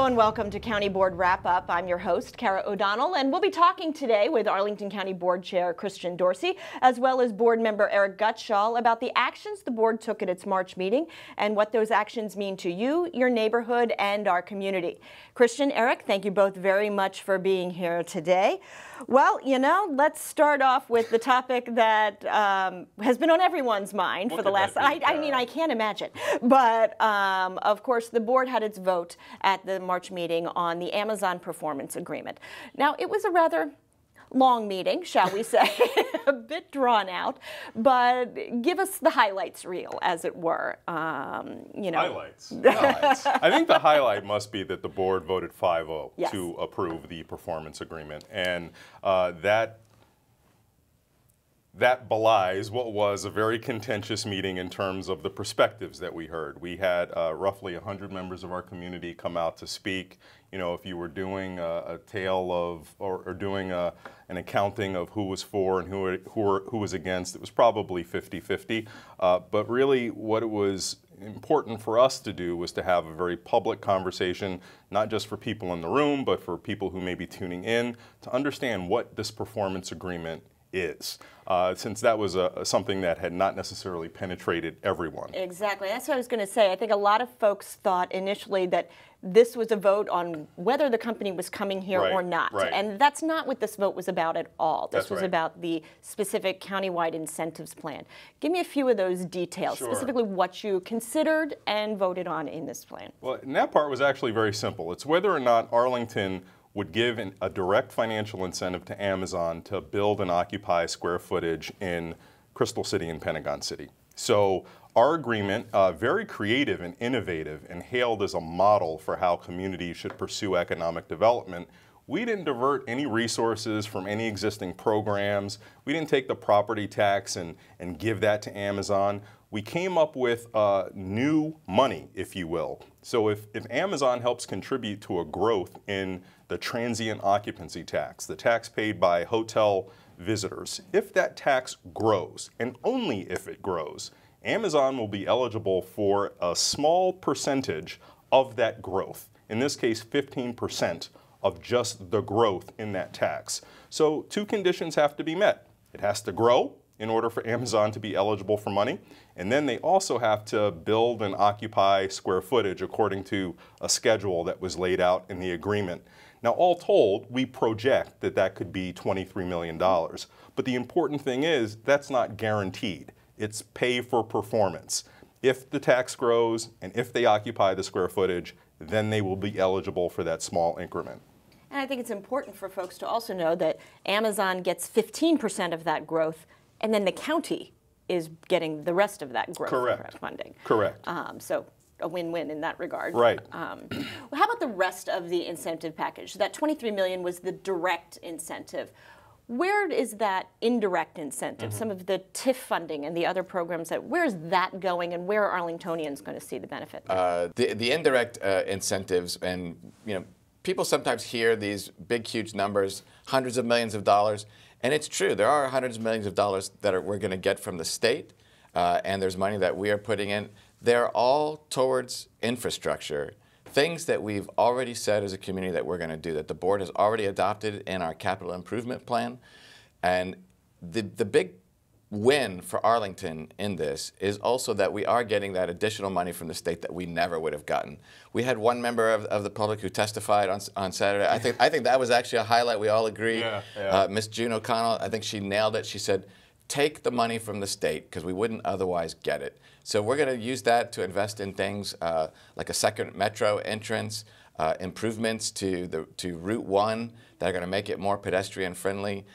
Hello and welcome to County Board Wrap-Up. I'm your host, Kara O'Donnell, and we'll be talking today with Arlington County Board Chair Christian Dorsey, as well as Board Member Eric Gutschall, about the actions the board took at its March meeting and what those actions mean to you, your neighborhood, and our community. Christian, Eric, thank you both very much for being here today. Well, you know, let's start off with the topic that has been on everyone's mind for the last, I mean, I can't imagine. But of course, the board had its vote at the March meeting on the Amazon performance agreement. Now, it was a rather long meeting, shall we say, a bit drawn out, but give us the highlights reel, as it were. You know. Highlights. I think the highlight must be that the board voted 5-0 yes. to approve the performance agreement, and that belies what was a very contentious meeting in terms of the perspectives that we heard. We had roughly 100 members of our community come out to speak. You know, if you were doing a tale of, or doing an accounting of who was for and who was against, it was probably 50-50. But really what it was important for us to do was to have a very public conversation, not just for people in the room, but for people who may be tuning in, to understand what this performance agreement is, since that was something that had not necessarily penetrated everyone. Exactly. That's what I was going to say. I think a lot of folks thought initially that this was a vote on whether the company was coming here or not. Right. And that's not what this vote was about at all. This That's was right. about the specific countywide incentives plan. Give me a few of those details, Sure. specifically what you considered and voted on in this plan. Well, and that part was actually very simple. It's whether or not Arlington would give a direct financial incentive to Amazon to build and occupy square footage in Crystal City and Pentagon City. So our agreement, very creative and innovative and hailed as a model for how communities should pursue economic development. We didn't divert any resources from any existing programs. We didn't take the property tax and give that to Amazon. We came up with new money, if you will. So if Amazon helps contribute to a growth in the transient occupancy tax, the tax paid by hotel visitors, if that tax grows, and only if it grows, Amazon will be eligible for a small percentage of that growth. In this case, 15% of just the growth in that tax. So two conditions have to be met. It has to grow in order for Amazon to be eligible for money, and then they also have to build and occupy square footage according to a schedule that was laid out in the agreement. Now, all told, we project that that could be $23 million. But the important thing is that's not guaranteed. It's pay for performance. If the tax grows and if they occupy the square footage, then they will be eligible for that small increment. And I think it's important for folks to also know that Amazon gets 15% of that growth, and then the county is getting the rest of that growth funding. Correct. So a win-win in that regard. Right. Well, how about the rest of the incentive package? That $23 million was the direct incentive. Where is that indirect incentive? Some of the TIF funding and the other programs, where is that going, and where are Arlingtonians going to see the benefit? The indirect incentives, and you know, people sometimes hear these big, huge numbers, hundreds of millions of dollars, and it's true. There are hundreds of millions of dollars that we're going to get from the state, and there's money that we are putting in. They're all towards infrastructure, things that we've already said as a community that we're going to do, that the board has already adopted in our capital improvement plan. And the big win for Arlington in this is also that we are getting that additional money from the state that we never would have gotten. We had one member of the public who testified on Saturday. I think that was actually a highlight. We all agree. Miss June O'Connell, I think she nailed it. She said, take the money from the state because we wouldn't otherwise get it. So we're going to use that to invest in things like a second metro entrance, improvements to Route 1 that are going to make it more pedestrian friendly,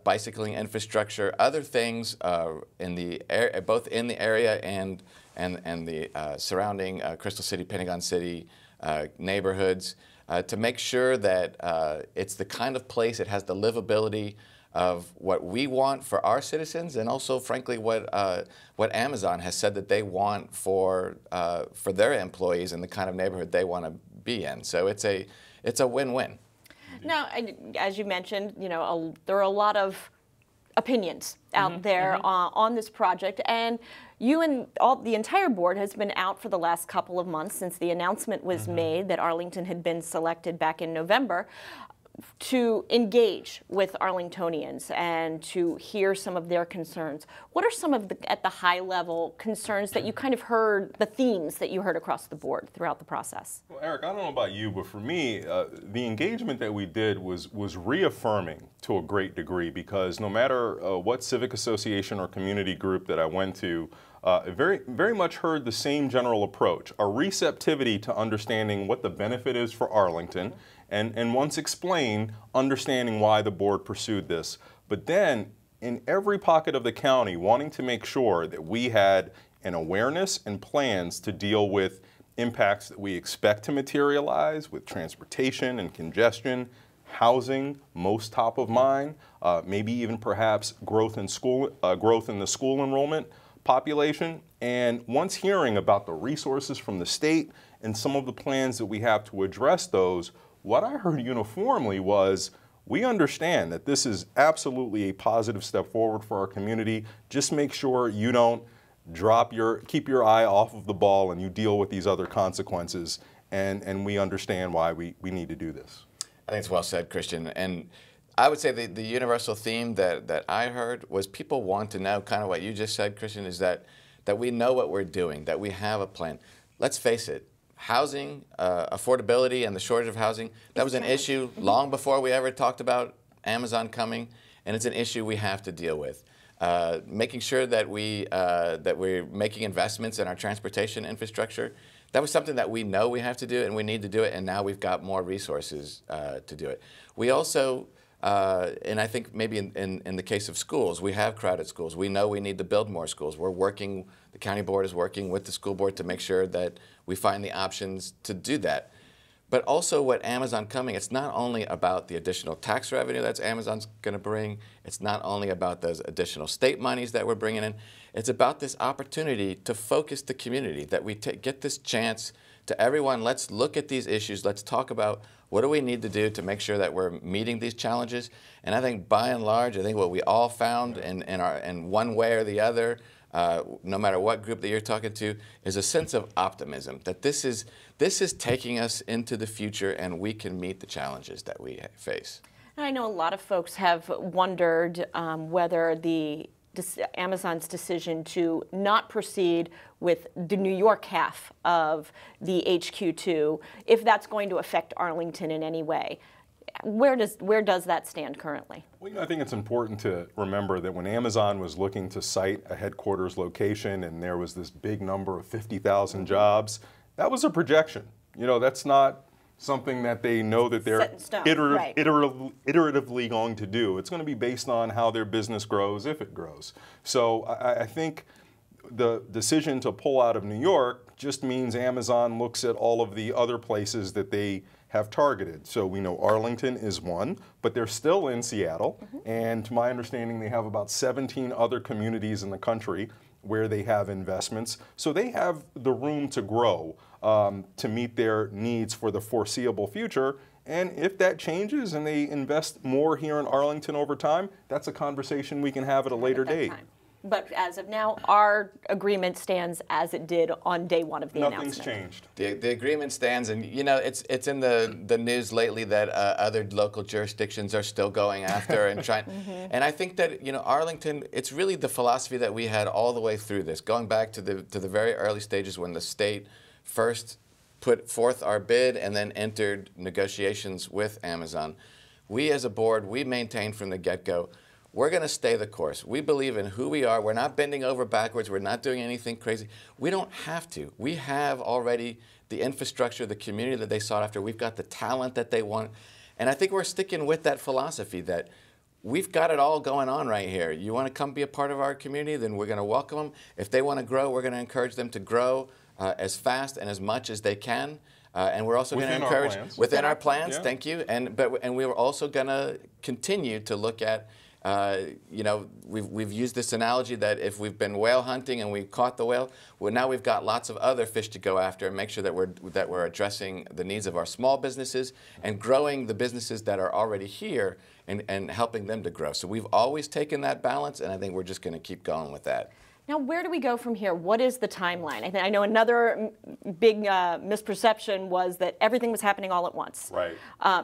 bicycling infrastructure, other things in the both in the area and the surrounding Crystal City, Pentagon City neighborhoods, to make sure that it's the kind of place, it has the livability of what we want for our citizens, and also, frankly, what Amazon has said that they want for their employees and the kind of neighborhood they want to be in. So it's a win-win. Now, as you mentioned, you know, there are a lot of opinions out there on this project, and you and the entire board has been out for the last couple of months since the announcement was made that Arlington had been selected back in November to engage with Arlingtonians and to hear some of their concerns. What are some of the, at the high level, concerns that you kind of heard, the themes that you heard across the board throughout the process? Well, Eric, I don't know about you, but for me, the engagement that we did was reaffirming to a great degree, because no matter what civic association or community group that I went to, very much heard the same general approach, a receptivity to understanding what the benefit is for Arlington, and once explained, understanding why the board pursued this. But then, in every pocket of the county, wanting to make sure that we had an awareness and plans to deal with impacts that we expect to materialize with transportation and congestion, housing, most top of mind, maybe even perhaps growth in the school enrollment population. And once hearing about the resources from the state and some of the plans that we have to address those, what I heard uniformly was, we understand that this is absolutely a positive step forward for our community. Just make sure you don't keep your eye off of the ball and you deal with these other consequences. And we understand why we need to do this. I think it's well said, Christian. And I would say the universal theme that I heard was people want to know, kind of what you just said, Christian, is that we know what we're doing, that we have a plan. Let's face it, housing, affordability, and the shortage of housing, that was an issue long before we ever talked about Amazon coming, and it's an issue we have to deal with. Making sure that we're making investments in our transportation infrastructure, that was something that we know we have to do and we need to do it, and now we've got more resources to do it. We also, and I think maybe in the case of schools, we have crowded schools. We know we need to build more schools. The county board is working with the school board to make sure that we find the options to do that. But also what Amazon coming, it's not only about the additional tax revenue that Amazon's going to bring. It's not only about those additional state monies that we're bringing in. It's about this opportunity to focus the community, that we get this chance to everyone. Let's look at these issues. Let's talk about what do we need to do to make sure that we're meeting these challenges. And I think by and large, I think what we all found in one way or the other, no matter what group that you're talking to, is a sense of optimism that this is taking us into the future and we can meet the challenges that we face. And I know a lot of folks have wondered whether Amazon's decision to not proceed with the New York half of the HQ2, if that's going to affect Arlington in any way. Where does that stand currently? Well, I think it's important to remember that when Amazon was looking to site a headquarters location and there was this big number of 50,000 jobs, that was a projection. That's not something that they know that they're iteratively going to do. It's going to be based on how their business grows, if it grows. So I think the decision to pull out of New York just means Amazon looks at all of the other places that they have targeted. So we know Arlington is one, but they're still in Seattle. And to my understanding, they have about 17 other communities in the country where they have investments. So they have the room to grow to meet their needs for the foreseeable future. And if that changes and they invest more here in Arlington over time, that's a conversation we can have at a later date. But as of now, our agreement stands as it did on day one of the announcement. Nothing's changed. The agreement stands, and it's in the news lately that other local jurisdictions are still going after and trying. And I think that Arlington, it's really the philosophy that we had all the way through this, going back to the very early stages when the state first put forth our bid and then entered negotiations with Amazon. We as a board, we maintained from the get-go, we're going to stay the course. We believe in who we are. We're not bending over backwards. We're not doing anything crazy. We don't have to. We have already the infrastructure, the community that they sought after. We've got the talent that they want. And I think we're sticking with that philosophy that we've got it all going on right here. You want to come be a part of our community, then we're going to welcome them. If they want to grow, we're going to encourage them to grow as fast and as much as they can. And we're also going to encourage within our plans. Yeah. Thank you. And we're also going to continue to look at You know, we've used this analogy that if we've been whale hunting and we've caught the whale, well, now we've got lots of other fish to go after and make sure that we're addressing the needs of our small businesses and growing the businesses that are already here and helping them to grow. So we've always taken that balance, and I think we're just going to keep going with that. Now, where do we go from here? What is the timeline? I know another big misperception was that everything was happening all at once. Right.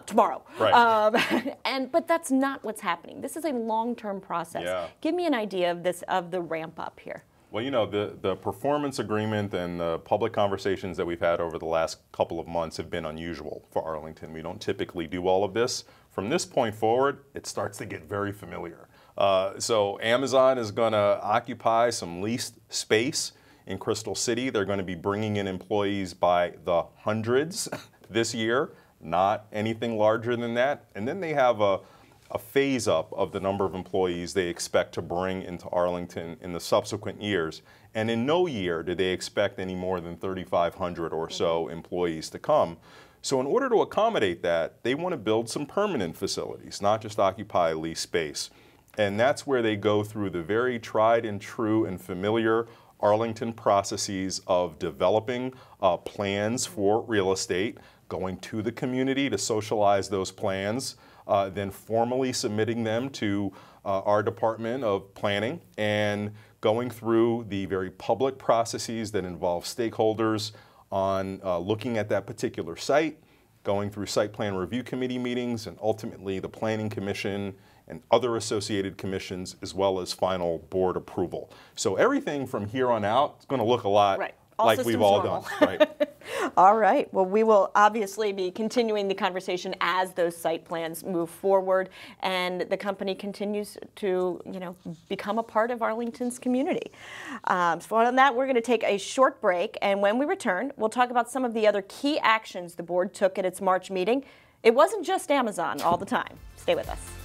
Tomorrow. Right. But that's not what's happening. This is a long-term process. Yeah. Give me an idea of the ramp up here. Well, you know, the performance agreement and the public conversations that we've had over the last couple of months have been unusual for Arlington. We don't typically do all of this. From this point forward, it starts to get very familiar. So Amazon is going to occupy some leased space in Crystal City. They're going to be bringing in employees by the hundreds this year, not anything larger than that. And then they have a phase up of the number of employees they expect to bring into Arlington in the subsequent years. And in no year do they expect any more than 3,500 or so employees to come. So in order to accommodate that, they want to build some permanent facilities, not just occupy leased space. And that's where they go through the very tried and true and familiar Arlington processes of developing plans for real estate, going to the community to socialize those plans, then formally submitting them to our Department of Planning, and going through the very public processes that involve stakeholders on looking at that particular site, going through site plan review committee meetings, and ultimately the Planning Commission and other associated commissions, as well as final board approval. So everything from here on out is going to look a lot like we've all done. Right. All right. Well, we will obviously be continuing the conversation as those site plans move forward and the company continues to, become a part of Arlington's community. So on that, we're going to take a short break, and when we return, we'll talk about some of the other key actions the board took at its March meeting. It wasn't just Amazon all the time. Stay with us.